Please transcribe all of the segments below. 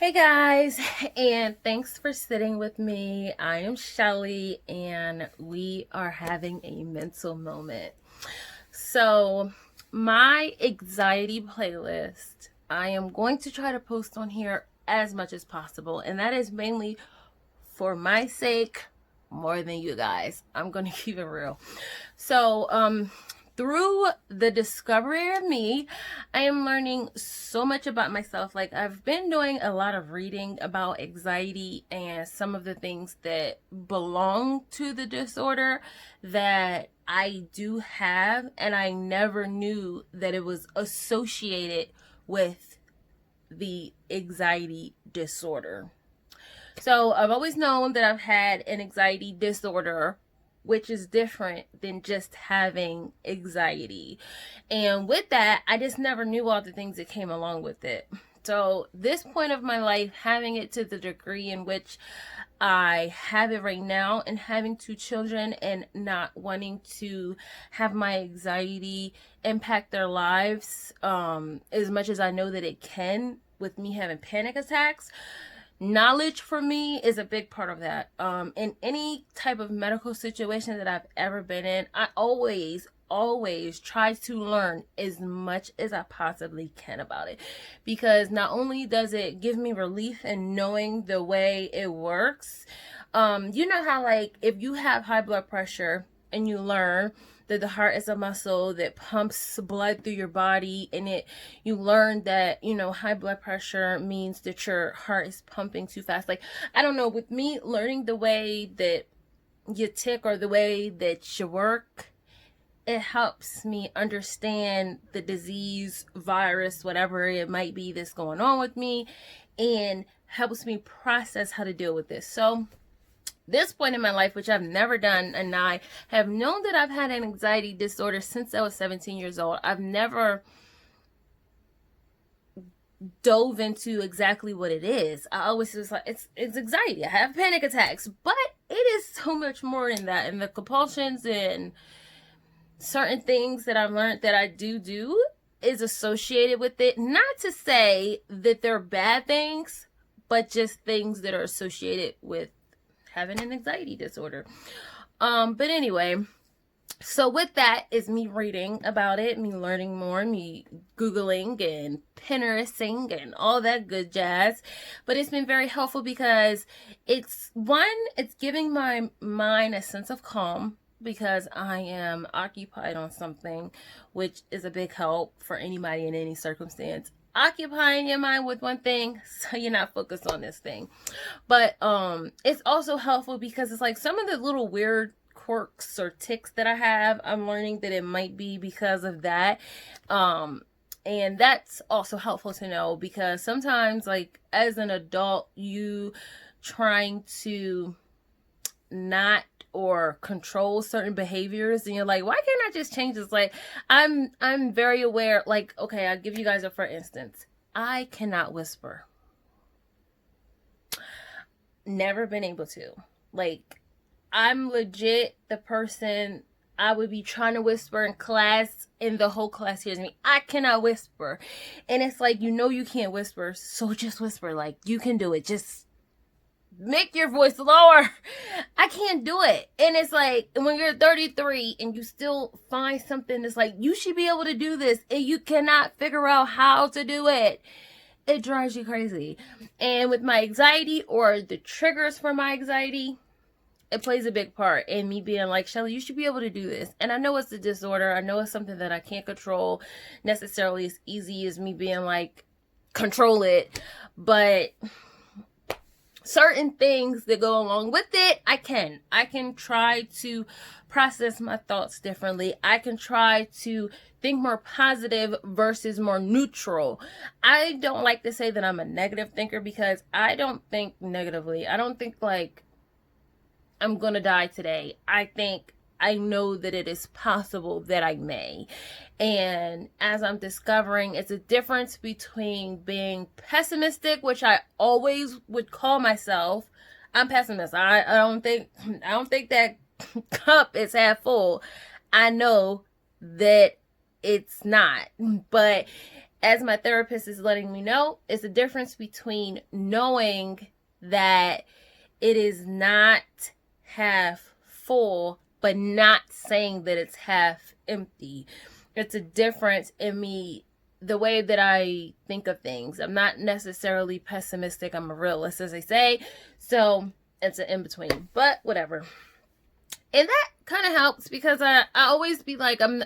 Hey guys, and thanks for sitting with me. I am Shelly, and we are having a mental moment. So, my anxiety playlist, I am going to try to post on here as much as possible, and that is mainly for my sake more than you guys. I'm going to keep it real. So, through the discovery of me, I am learning so much about myself. Like, I've been doing a lot of reading about anxiety and some of the things that belong to the disorder that I do have, and I never knew that it was associated with the anxiety disorder. So I've always known that I've had an anxiety disorder, which is different than just having anxiety. And with that, I just never knew all the things that came along with it. So, this point of my life, having it to the degree in which I have it right now, and having two children and not wanting to have my anxiety impact their lives as much as I know that it can, with me having panic attacks, knowledge for me is a big part of that. In any type of medical situation that I've ever been in, I always try to learn as much as I possibly can about it, because not only does it give me relief in knowing the way it works. You know how, like, if you have high blood pressure and you learn that the heart is a muscle that pumps blood through your body, and you learn that, high blood pressure means that your heart is pumping too fast. Like, I don't know, with me learning the way that you tick or the way that you work, it helps me understand the disease, virus, whatever it might be that's going on with me, and helps me process how to deal with this. So, this point in my life, which I've never done, and I have known that I've had an anxiety disorder since I was 17 years old. I've never dove into exactly what it is. I always was like, it's anxiety. I have panic attacks, but it is so much more than that. And the compulsions and certain things that I've learned that I do is associated with it. Not to say that they're bad things, but just things that are associated with having an anxiety disorder. But anyway, so with that is me reading about it, me learning more, me Googling and Pinteresting and all that good jazz. But it's been very helpful because it's giving my mind a sense of calm, because I am occupied on something, which is a big help for anybody in any circumstance. Occupying your mind with one thing so you're not focused on this thing. But it's also helpful because it's like some of the little weird quirks or tics that I have, I'm learning that it might be because of that. And that's also helpful to know, because sometimes, like, as an adult, you trying to not or control certain behaviors, and you're like, why can't I just change this? Like, I'm very aware. Like, okay, I'll give you guys a for instance. I cannot whisper. Never been able to. Like, I'm legit the person, I would be trying to whisper in class and the whole class hears me. I cannot whisper. And it's like, you can't whisper, so just whisper. Like, you can do it. Just make your voice lower. I can't do it. And it's like, when you're 33 and you still find something that's like, you should be able to do this, and you cannot figure out how to do it, it drives you crazy. And with my anxiety, or the triggers for my anxiety, it plays a big part in me being like, Shelly, you should be able to do this. And I know it's a disorder. I know it's something that I can't control necessarily as easy as me being like, control it. But certain things that go along with it, I can try to process my thoughts differently. I can try to think more positive versus more neutral. I don't like to say that I'm a negative thinker, because I don't think negatively. I don't think like I'm gonna die today. I know that it is possible that I may. And as I'm discovering, it's a difference between being pessimistic, which I always would call myself. I'm pessimist. I don't think that cup is half full. I know that it's not. But as my therapist is letting me know, is the difference between knowing that it is not half full, but not saying that it's half empty. It's a difference in me, the way that I think of things. I'm not necessarily pessimistic. I'm a realist, as they say. So it's an in-between, but whatever. And that kind of helps because I always be like, I'm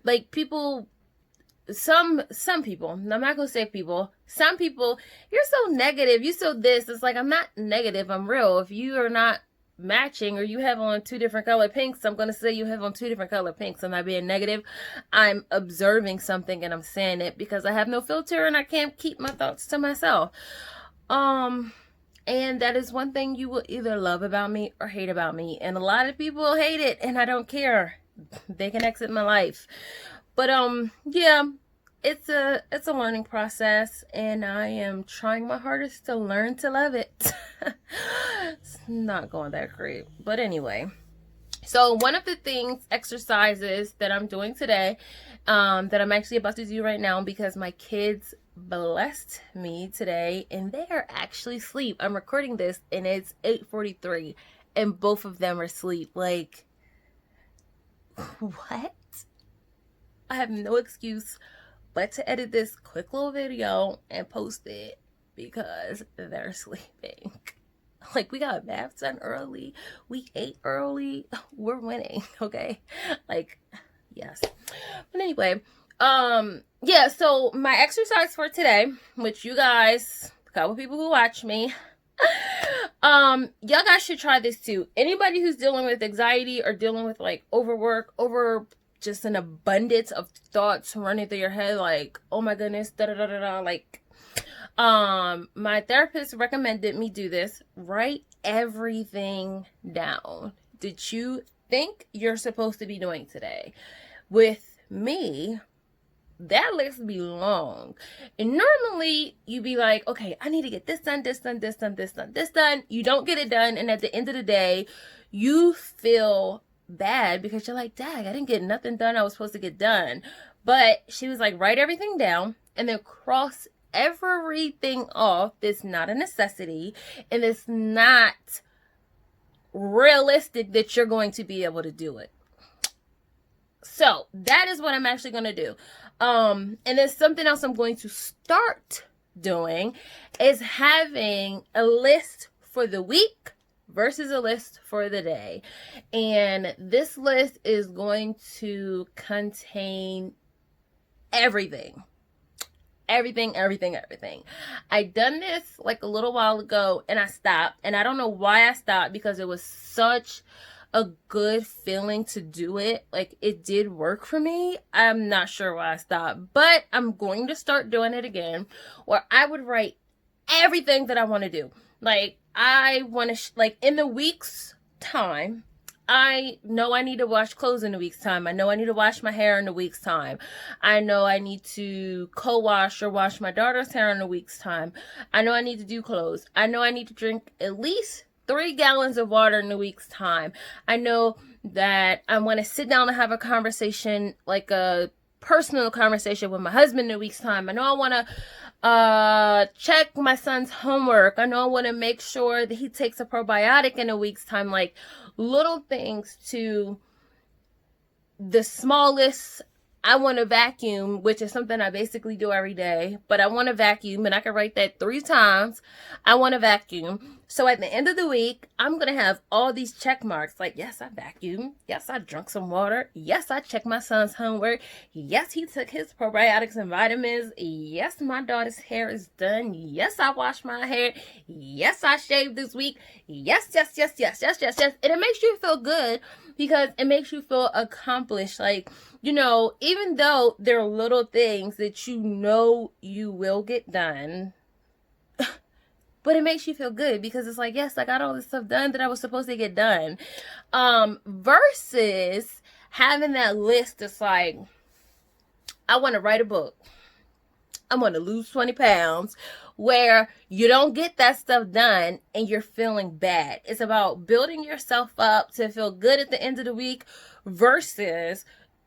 like, people, some people, I'm not gonna say people, some people, you're so negative, you so this. It's like, I'm not negative, I'm real. If you are not matching, or you have on two different color pinks, I'm gonna say you have on two different color pinks. I'm not being negative. I'm observing something and I'm saying it because I have no filter and I can't keep my thoughts to myself. And that is one thing you will either love about me or hate about me. And a lot of people hate it, and I don't care. They can exit my life. But yeah, it's a learning process, and I am trying my hardest to learn to love it. It's not going that great. But anyway. So one of the exercises that I'm doing today, that I'm actually about to do right now, because my kids blessed me today and they are actually asleep. I'm recording this and it's 8:43 and both of them are asleep. Like, what? I have no excuse but to edit this quick little video and post it because they're sleeping. Like, we got math done early, we ate early, we're winning, okay? Like, yes. But anyway, yeah, so my exercise for today, which you guys, a couple people who watch me, y'all guys should try this too. Anybody who's dealing with anxiety or dealing with like overwork, just an abundance of thoughts running through your head, like, oh my goodness, da da da da da, like, my therapist recommended me do this. Write everything down that you think you're supposed to be doing today. With me, that list be long. And normally you be like, okay, I need to get this done, this done, this done, this done, this done. You don't get it done. And at the end of the day, you feel bad because you're like, dang, I didn't get nothing done I was supposed to get done. But she was like, write everything down and then cross everything off that's not a necessity and it's not realistic that you're going to be able to do it. So that is what I'm actually going to do. And there's something else I'm going to start doing, is having a list for the week versus a list for the day. And this list is going to contain everything. Everything. I done this like a little while ago and I stopped. And I don't know why I stopped, because it was such a good feeling to do it. Like, it did work for me. I'm not sure why I stopped, but I'm going to start doing it again, where I would write everything that I want to do. Like, I want to, like, in the week's time, I know I need to wash clothes in a week's time. I know I need to wash my hair in a week's time. I know I need to co-wash or wash my daughter's hair in a week's time. I know I need to do clothes. I know I need to drink at least 3 gallons of water in a week's time. I know that I want to sit down and have a conversation, like a personal conversation with my husband in a week's time. I know I want to check my son's homework. I know I want to make sure that he takes a probiotic in a week's time. Like, little things to the smallest. I want to vacuum, which is something I basically do every day, but I want to vacuum, and I can write that 3 times. I want to vacuum. So at the end of the week, I'm going to have all these check marks. Like, yes, I vacuumed. Yes, I drank some water. Yes, I checked my son's homework. Yes, he took his probiotics and vitamins. Yes, my daughter's hair is done. Yes, I washed my hair. Yes, I shaved this week. Yes. And it makes you feel good because it makes you feel accomplished. Like, you know, even though there are little things that you know you will get done, but it makes you feel good because it's like, yes, I got all this stuff done that I was supposed to get done. Versus having that list that's like, I want to write a book. I want to lose 20 pounds, where you don't get that stuff done and you're feeling bad. It's about building yourself up to feel good at the end of the week versus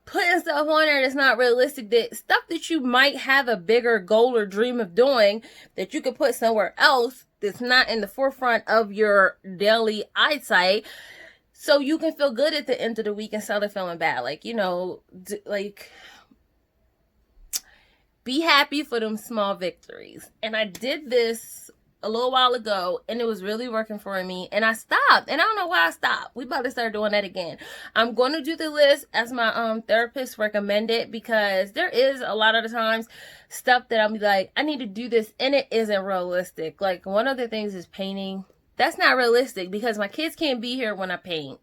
putting stuff on there that's not realistic, that stuff that you might have a bigger goal or dream of doing that you could put somewhere else that's not in the forefront of your daily eyesight, so you can feel good at the end of the week instead of feeling bad. Like, like, be happy for them small victories. And I did this a little while ago, and it was really working for me, and I stopped, and I don't know why I stopped. We about to start doing that again. I'm going to do the list as my therapist recommended, because there is a lot of the times stuff that I'll be like, I need to do this, and it isn't realistic. Like, one of the things is painting. That's not realistic because my kids can't be here when I paint.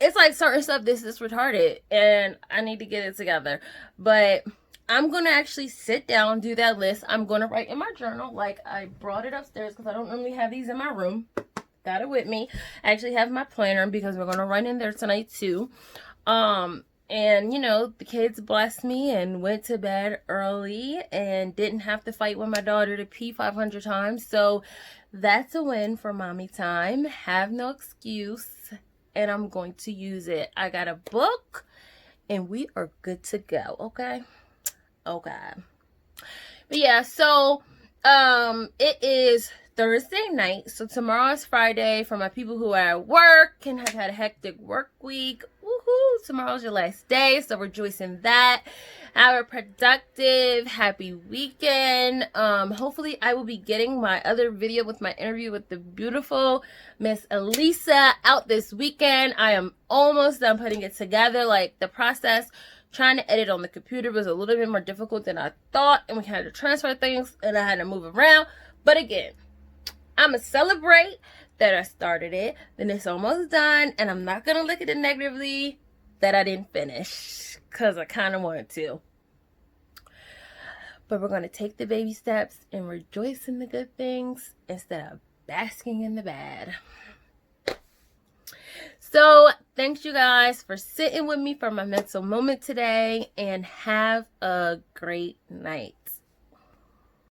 It's like certain stuff this is retarded, and I need to get it together. But I'm going to actually sit down, do that list. I'm going to write in my journal. Like, I brought it upstairs because I don't normally have these in my room. Got it with me. I actually have my planner because we're going to run in there tonight too. And, the kids blessed me and went to bed early and didn't have to fight with my daughter to pee 500 times. So that's a win for mommy time. Have no excuse. And I'm going to use it. I got a book and we are good to go. Okay. Okay. But yeah, so it is Thursday night. So tomorrow is Friday for my people who are at work and have had a hectic work week. Woohoo! Tomorrow's your last day, so rejoice in that. Have a productive, happy weekend. Hopefully I will be getting my other video with my interview with the beautiful Miss Elisa out this weekend. I am almost done putting it together. Like, the process trying to edit on the computer was a little bit more difficult than I thought, and we had to transfer things and I had to move around. But again, I'm going to celebrate that I started it, then it's almost done, and I'm not going to look at it negatively that I didn't finish, because I kind of wanted to. But we're going to take the baby steps and rejoice in the good things instead of basking in the bad. So thanks you guys for sitting with me for my mental moment today, and have a great night.